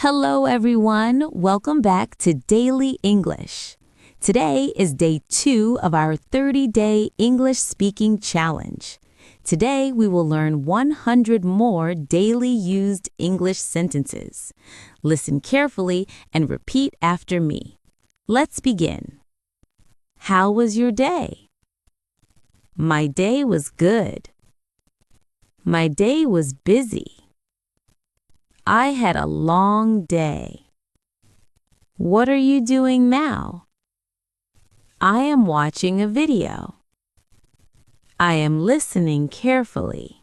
Hello, everyone. Welcome back to Daily English. Today is day 2 of our 30-day English speaking challenge. Today, we will learn 100 more daily used English sentences. Listen carefully and repeat after me. Let's begin. How was your day? My day was good. My day was busy. I had a long day. What are you doing now? I am watching a video. I am listening carefully.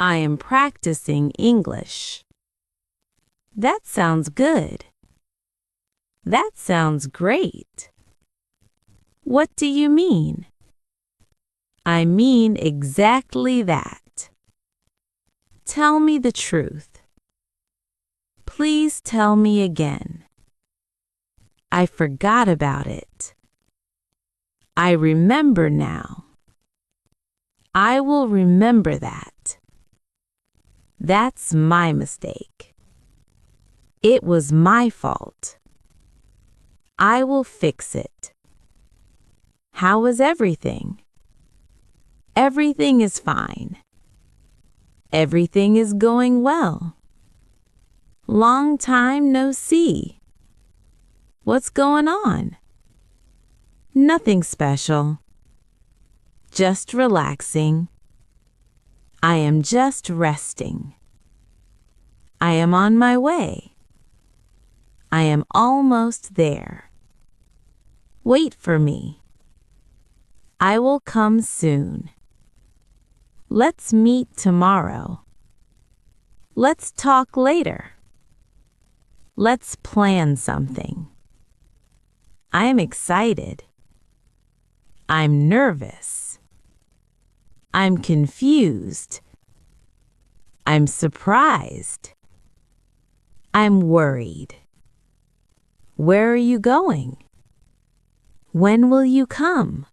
I am practicing English. That sounds good. That sounds great. What do you mean? I mean exactly that. Tell me the truth. Please tell me again. I forgot about it. I remember now. I will remember that. That's my mistake. It was my fault. I will fix it. How is everything? Everything is fine. Everything is going well. Long time no see. What's going on? Nothing special. Just relaxing. I am just resting. I am on my way. I am almost there. Wait for me. I will come soon. Let's meet tomorrow. Let's talk later. Let's plan something. I am excited. I'm nervous. I'm confused. I'm surprised. I'm worried. Where are you going? When will you come?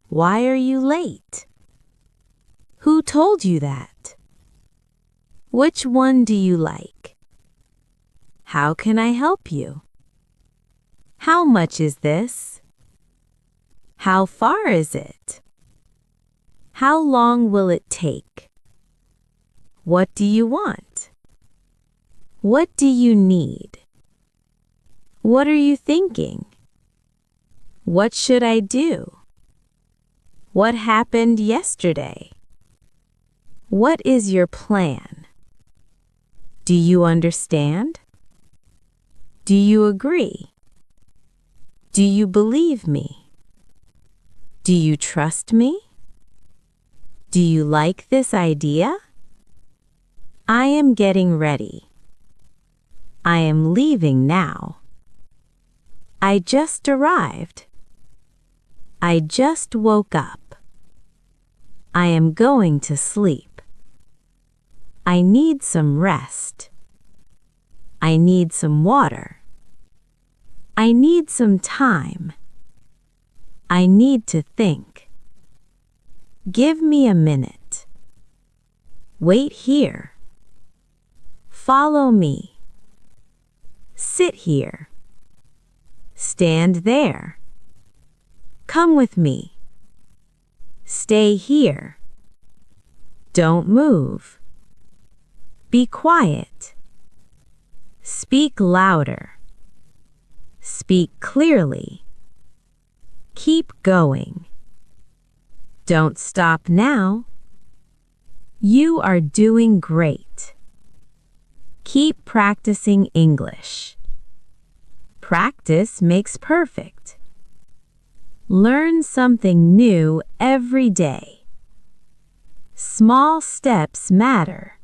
Why are you late? Who told you that? Which one do you like? How can I help you? How much is this? How far is it? How long will it take? What do you want? What do you need? What are you thinking? What should I do? What happened yesterday? What is your plan? Do you understand? Do you agree? Do you believe me? Do you trust me? Do you like this idea? I am getting ready. I am leaving now. I just arrived. I just woke up. I am going to sleep. I need some rest. I need some water. I need some time. I need to think. Give me a minute. Wait here. Follow me. Sit here. Stand there. Come with me. Stay here. Don't move. Be quiet. Speak louder. Speak clearly. Keep going. Don't stop now. You are doing great. Keep practicing English. Practice makes perfect. Learn something new every day. Small steps matter.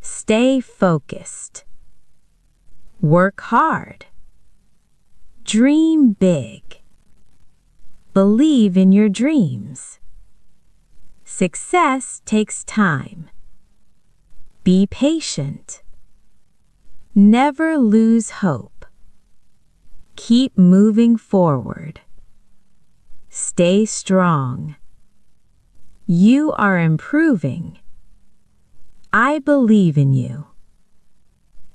Stay focused. Work hard. Dream big. Believe in your dreams. Success takes time. Be patient. Never lose hope. Keep moving forward. Stay strong. You are improving. I believe in you.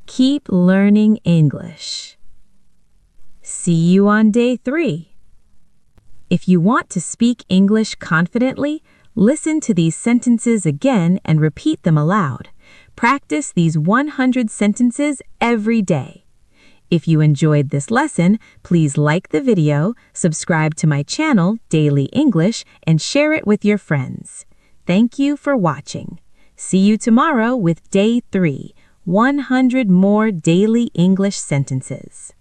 Keep learning English. See you on day 3. If you want to speak English confidently, listen to these sentences again and repeat them aloud. Practice these 100 sentences every day. If you enjoyed this lesson, please like the video, subscribe to my channel, Daily English, and share it with your friends. Thank you for watching. See you tomorrow with day 3, 100 more daily English sentences.